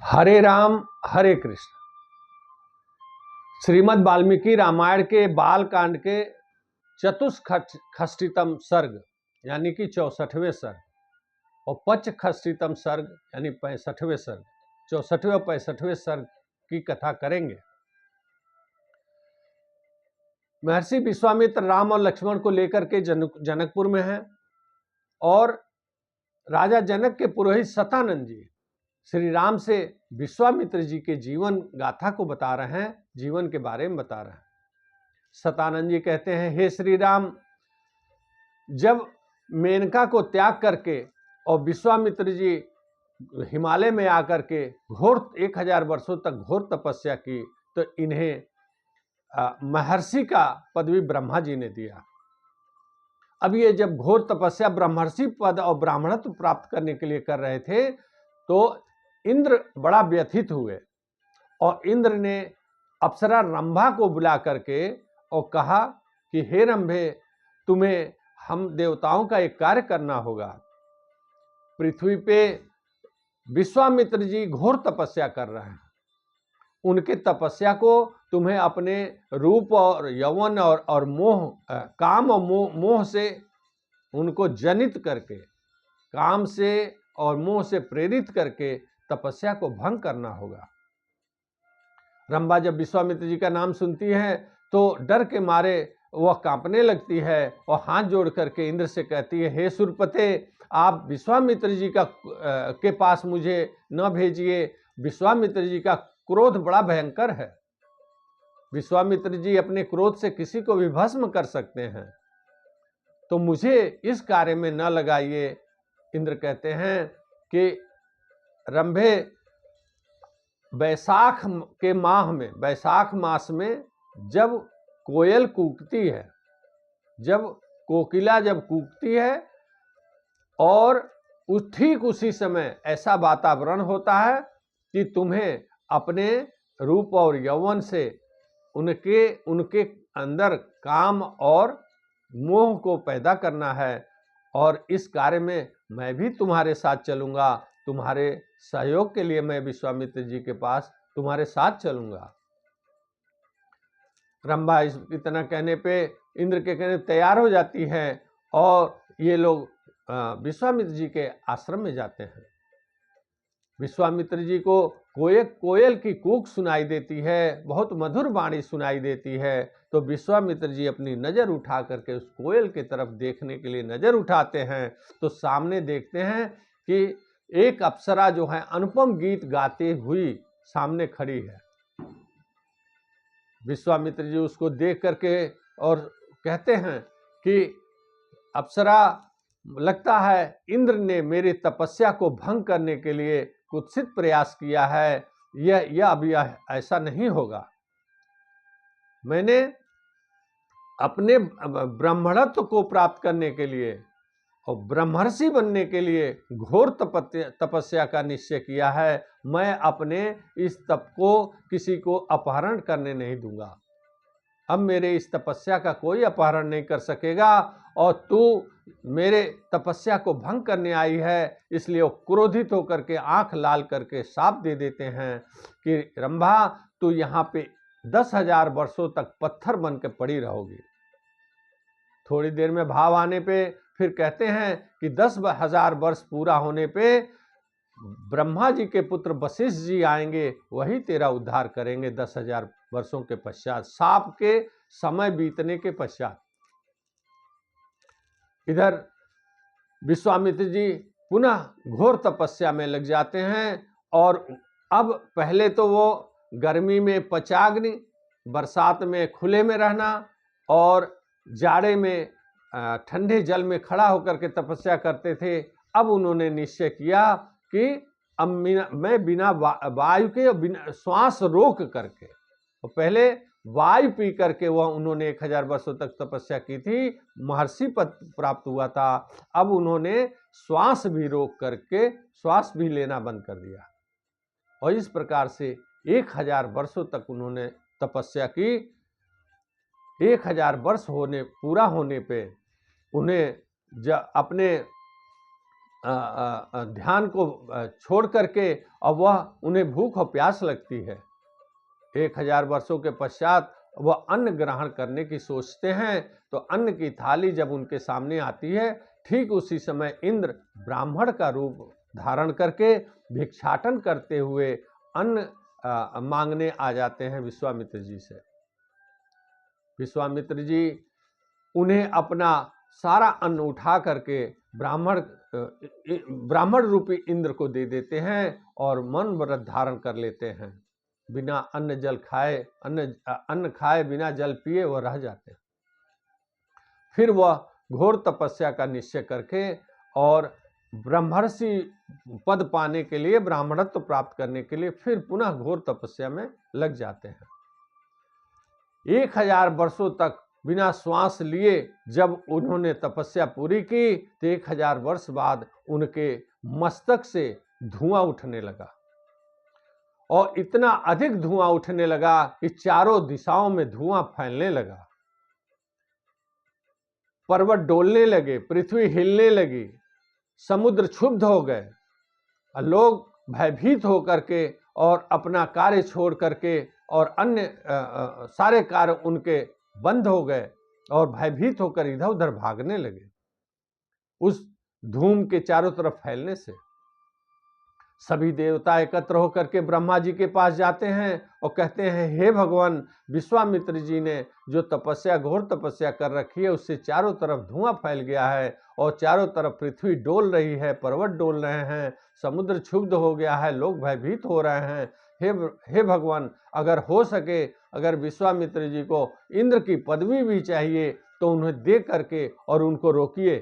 हरे राम हरे कृष्ण। श्रीमद् वाल्मीकि रामायण के बाल कांड के चतुष्षष्टितम सर्ग यानी कि 64वें सर्ग और पचषष्टितम सर्ग यानी 65वें सर्ग, 64वें और 65वें सर्ग की कथा करेंगे। महर्षि विश्वामित्र राम और लक्ष्मण को लेकर के जनकपुर में हैं और राजा जनक के पुरोहित सतानंद जी श्री राम से विश्वामित्र जी के जीवन गाथा को बता रहे हैं, जीवन के बारे में बता रहे हैं। सतानंद जी कहते हैं, हे श्री राम, जब मेनका को त्याग करके और विश्वामित्र जी हिमालय में आकर के घोर 1000 वर्षों तक घोर तपस्या की तो इन्हें महर्षि का पदवी ब्रह्मा जी ने दिया। अब ये जब घोर तपस्या ब्रह्मर्षि पद और ब्राह्मणत्व प्राप्त करने के लिए कर रहे थे तो इंद्र बड़ा व्यथित हुए और इंद्र ने अप्सरा रंभा को बुला करके और कहा कि हे रंभे, तुम्हें हम देवताओं का एक कार्य करना होगा। पृथ्वी पे विश्वामित्र जी घोर तपस्या कर रहे हैं, उनके तपस्या को तुम्हें अपने रूप और यौवन और मोह, काम और मोह से उनको जनित करके, काम से और मोह से प्रेरित करके तपस्या को भंग करना होगा। रंभा जब विश्वामित्र जी का नाम सुनती है तो डर के मारे वह कांपने लगती है और हाथ जोड़ करके इंद्र से कहती है, हे सुरपते, आप विश्वामित्र जी के पास मुझे न भेजिए। विश्वामित्र जी का क्रोध बड़ा भयंकर है, विश्वामित्र जी अपने क्रोध से किसी को भी भस्म कर सकते हैं, तो मुझे इस कार्य में न लगाइए। इंद्र कहते हैं कि रंभे, वैशाख के माह में, वैशाख मास में जब कोयल कूकती है, जब कोकिला जब कूकती है और ठीक उसी समय ऐसा वातावरण होता है कि तुम्हें अपने रूप और यौवन से उनके अंदर काम और मोह को पैदा करना है और इस कार्य में मैं भी तुम्हारे साथ चलूंगा। तुम्हारे सहयोग के लिए मैं विश्वामित्र जी के पास तुम्हारे साथ चलूंगा। रंभा इतना कहने पे इंद्र के कहने तैयार हो जाती है और ये लोग विश्वामित्र जी के आश्रम में जाते हैं। विश्वामित्र जी को कोयल की कूक सुनाई देती है, बहुत मधुर वाणी सुनाई देती है, तो विश्वामित्र जी अपनी नज़र उठा करके उस कोयल की तरफ देखने के लिए नज़र उठाते हैं तो सामने देखते हैं कि एक अप्सरा जो है अनुपम गीत गाते हुई सामने खड़ी है। विश्वामित्र जी उसको देख करके और कहते हैं कि अप्सरा, लगता है इंद्र ने मेरी तपस्या को भंग करने के लिए कुत्सित प्रयास किया है, यह अभी ऐसा नहीं होगा। मैंने अपने ब्राह्मणत्व को प्राप्त करने के लिए और ब्रह्मर्षि बनने के लिए घोर तपस्या का निश्चय किया है। मैं अपने इस तप को किसी को अपहरण करने नहीं दूंगा। अब मेरे इस तपस्या का कोई अपहरण नहीं कर सकेगा और तू मेरे तपस्या को भंग करने आई है, इसलिए वो क्रोधित होकर के आंख लाल करके शाप दे देते हैं कि रंभा, तू यहाँ पे 10,000 वर्षों तक पत्थर बन के पड़ी रहोगी। थोड़ी देर में भाव आने पे फिर कहते हैं कि 10,000 वर्ष पूरा होने पे ब्रह्मा जी के पुत्र वशिष्ठ जी आएंगे, वही तेरा उद्धार करेंगे 10,000 वर्षों के पश्चात, शाप के समय बीतने के पश्चात। इधर विश्वामित्र जी पुनः घोर तपस्या में लग जाते हैं और अब पहले तो वो गर्मी में पचाग्नि, बरसात में खुले में रहना और जाड़े में ठंडे जल में खड़ा होकर के तपस्या करते थे। अब उन्होंने निश्चय किया कि अब मैं बिना वायु के, बिना श्वास रोक करके, और पहले वायु पी करके वह उन्होंने 1000 वर्षों तक तपस्या की थी, महर्षि पद प्राप्त हुआ था। अब उन्होंने श्वास भी रोक करके श्वास भी लेना बंद कर दिया और इस प्रकार से 1000 वर्षों तक उन्होंने तपस्या की। 1000 वर्ष पूरा होने पे उन्हें अपने ध्यान को छोड़ करके अब वह उन्हें भूख और प्यास लगती है। 1000 वर्षों के पश्चात वह अन्न ग्रहण करने की सोचते हैं, तो अन्न की थाली जब उनके सामने आती है, ठीक उसी समय इंद्र ब्राह्मण का रूप धारण करके भिक्षाटन करते हुए अन्न मांगने आ जाते हैं विश्वामित्र जी से। विश्वामित्र जी उन्हें अपना सारा अन्न उठा करके ब्राह्मण रूपी इंद्र को दे देते हैं और मन व्रत धारण कर लेते हैं। बिना अन्न खाए बिना जल पिए वह रह जाते हैं। फिर वह घोर तपस्या का निश्चय करके और ब्रह्मर्षि पद पाने के लिए, ब्राह्मणत्व प्राप्त करने के लिए फिर पुनः घोर तपस्या में लग जाते हैं। 1000 वर्षों तक बिना श्वास लिए जब उन्होंने तपस्या पूरी की, तो 1000 वर्ष बाद उनके मस्तक से धुआं उठने लगा और इतना अधिक धुआं उठने लगा कि चारों दिशाओं में धुआं फैलने लगा। पर्वत डोलने लगे, पृथ्वी हिलने लगी, समुद्र क्षुब्ध हो गए, लोग भयभीत होकर के और अपना कार्य छोड़ करके और अन्य सारे कार्य उनके बंद हो गए और भयभीत होकर इधर उधर भागने लगे उस धूम के चारों तरफ फैलने से। सभी देवता एकत्र होकर के ब्रह्मा जी के पास जाते हैं और कहते हैं, हे भगवान, विश्वामित्र जी ने जो घोर तपस्या कर रखी है, उससे चारों तरफ धुआं फैल गया है और चारों तरफ पृथ्वी डोल रही है, पर्वत डोल रहे हैं, समुद्र क्षुब्ध हो गया है, लोग भयभीत हो रहे हैं। हे भगवान, अगर हो सके, अगर विश्वामित्र जी को इंद्र की पदवी भी चाहिए तो उन्हें दे करके और उनको रोकिए,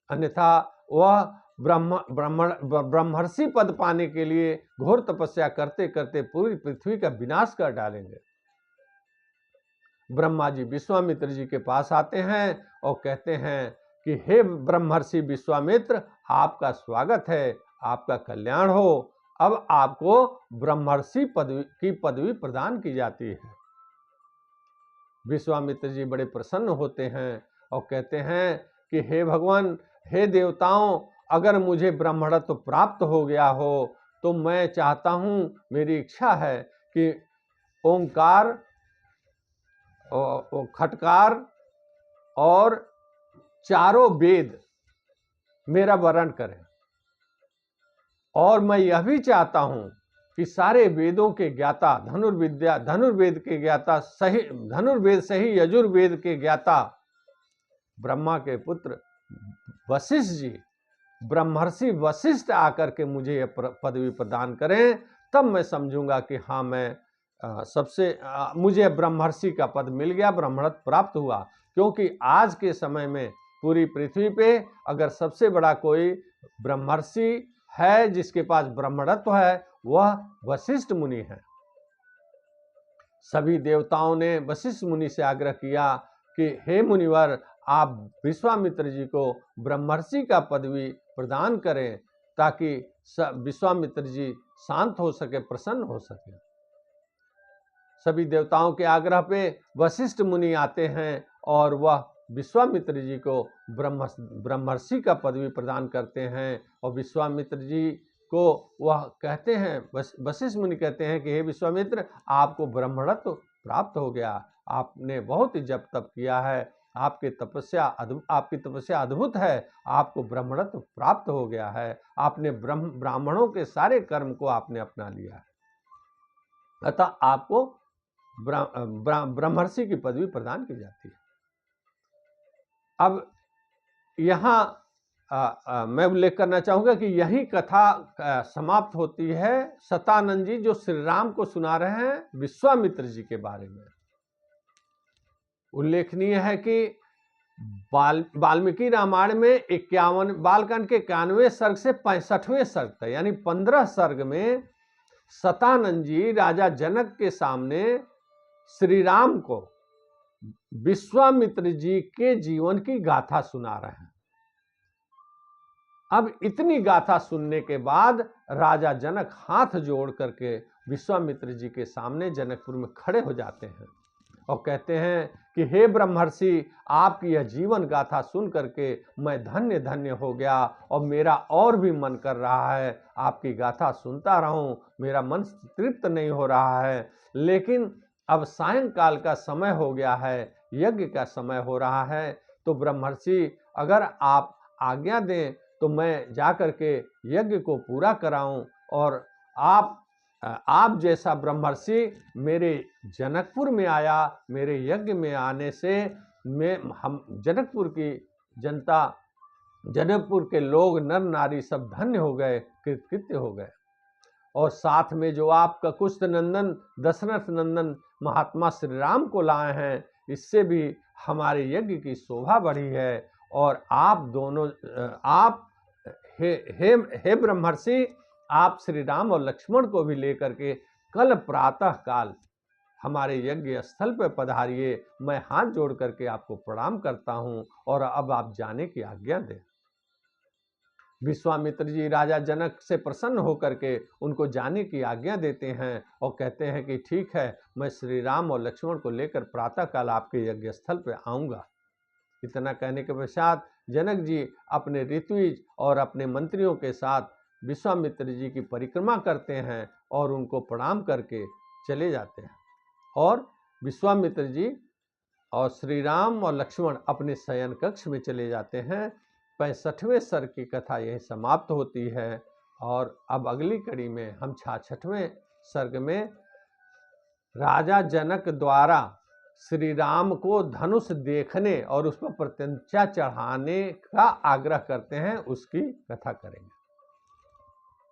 अन्यथा वह ब्रह्मर्षि पद पाने के लिए घोर तपस्या करते करते पूरी पृथ्वी का विनाश कर डालेंगे। ब्रह्मा जी विश्वामित्र जी के पास आते हैं और कहते हैं कि हे ब्रह्मर्षि विश्वामित्र, आपका स्वागत है, आपका कल्याण हो। अब आपको ब्रह्मर्षि की पदवी प्रदान की जाती है। विश्वामित्र जी बड़े प्रसन्न होते हैं और कहते हैं कि हे भगवान, हे देवताओं, अगर मुझे ब्राह्मणत्व प्राप्त हो गया हो तो मैं चाहता हूं, मेरी इच्छा है कि ओंकार, खटकार और चारों वेद मेरा वर्ण करें, और मैं यह भी चाहता हूं कि सारे वेदों के ज्ञाता, धनुर्वेद के ज्ञाता सही, धनुर्वेद सही यजुर्वेद के ज्ञाता ब्रह्मा के पुत्र वशिष्ठ जी, ब्रह्मर्षि वशिष्ठ आकर के मुझे यह पदवी प्रदान करें, तब मैं समझूंगा कि हाँ, मैं मुझे ब्रह्मर्षि का पद मिल गया, ब्राह्मणत्व प्राप्त हुआ। क्योंकि आज के समय में पूरी पृथ्वी पे अगर सबसे बड़ा कोई ब्रह्मर्षि है जिसके पास ब्राह्मणत्व है, वह वशिष्ठ मुनि है। सभी देवताओं ने वशिष्ठ मुनि से आग्रह किया कि हे मुनिवर, आप विश्वामित्र जी को ब्रह्मर्षि का पदवी प्रदान करें ताकि विश्वामित्र जी शांत हो सके, प्रसन्न हो सके। सभी देवताओं के आग्रह पे वशिष्ठ मुनि आते हैं और वह विश्वामित्र जी को ब्रह्मर्षि का पदवी प्रदान करते हैं और विश्वामित्र जी को वह कहते हैं, वशिष्ठ मुनि कहते हैं कि हे विश्वामित्र, आपको ब्राह्मणत्व प्राप्त हो गया, आपने बहुत ही जप तप किया है, आपकी तपस्या अद्भुत है, आपको ब्राह्मणत्व प्राप्त हो गया है, आपने ब्राह्मणों के सारे कर्म को आपने अपना लिया है, अतः आपको ब्रह्मर्षि की पदवी प्रदान की जाती है। अब यहाँ मैं उल्लेख करना चाहूंगा कि यही कथा समाप्त होती है। सतानंद जी जो श्री राम को सुना रहे हैं विश्वामित्र जी के बारे में। उल्लेखनीय है कि वाल्मीकि रामायण में 51 बालकांड के 91वें सर्ग से 65वें सर्ग तक, यानी 15 सर्ग में सतानंद जी राजा जनक के सामने श्री राम को विश्वामित्र जी के जीवन की गाथा सुना रहे हैं। अब इतनी गाथा सुनने के बाद राजा जनक हाथ जोड़ करके विश्वामित्र जी के सामने जनकपुर में खड़े हो जाते हैं और कहते हैं कि हे ब्रह्मर्षि, आपकी यह जीवन गाथा सुन करके मैं धन्य धन्य हो गया और मेरा और भी मन कर रहा है आपकी गाथा सुनता रहूं, मेरा मन तृप्त नहीं हो रहा है। लेकिन अब सायंकाल का समय हो गया है, यज्ञ का समय हो रहा है, तो ब्रह्मर्षि अगर आप आज्ञा दें तो मैं जाकर के यज्ञ को पूरा कराऊं और आप जैसा ब्रह्मर्षि मेरे जनकपुर में आया, मेरे यज्ञ में आने से हम जनकपुर की जनता, जनकपुर के लोग, नर नारी सब धन्य हो गए, कृतकृत्य हो गए। और साथ में जो आपका कुष्ठ नंदन, दशरथ नंदन महात्मा श्री राम को लाए हैं, इससे भी हमारे यज्ञ की शोभा बढ़ी है। और आप दोनों हे ब्रह्मर्षि, आप श्री राम और लक्ष्मण को भी लेकर के कल प्रातः काल हमारे यज्ञ स्थल पर पधारिए। मैं हाथ जोड़ करके आपको प्रणाम करता हूं और अब आप जाने की आज्ञा दें। विश्वामित्र जी राजा जनक से प्रसन्न होकर के उनको जाने की आज्ञा देते हैं और कहते हैं कि ठीक है, मैं श्री राम और लक्ष्मण को लेकर प्रातः काल आपके यज्ञ स्थल पर आऊँगा। इतना कहने के पश्चात जनक जी अपने ऋत्विज और अपने मंत्रियों के साथ विश्वामित्र जी की परिक्रमा करते हैं और उनको प्रणाम करके चले जाते हैं। और विश्वामित्र जी और श्री राम और लक्ष्मण अपने शयन कक्ष में चले जाते हैं। 65वें सर्ग की कथा यही समाप्त होती है। और अब अगली कड़ी में हम 66वें सर्ग में राजा जनक द्वारा श्री राम को धनुष देखने और उस पर प्रत्यंचा चढ़ाने का आग्रह करते हैं, उसकी कथा करेंगे।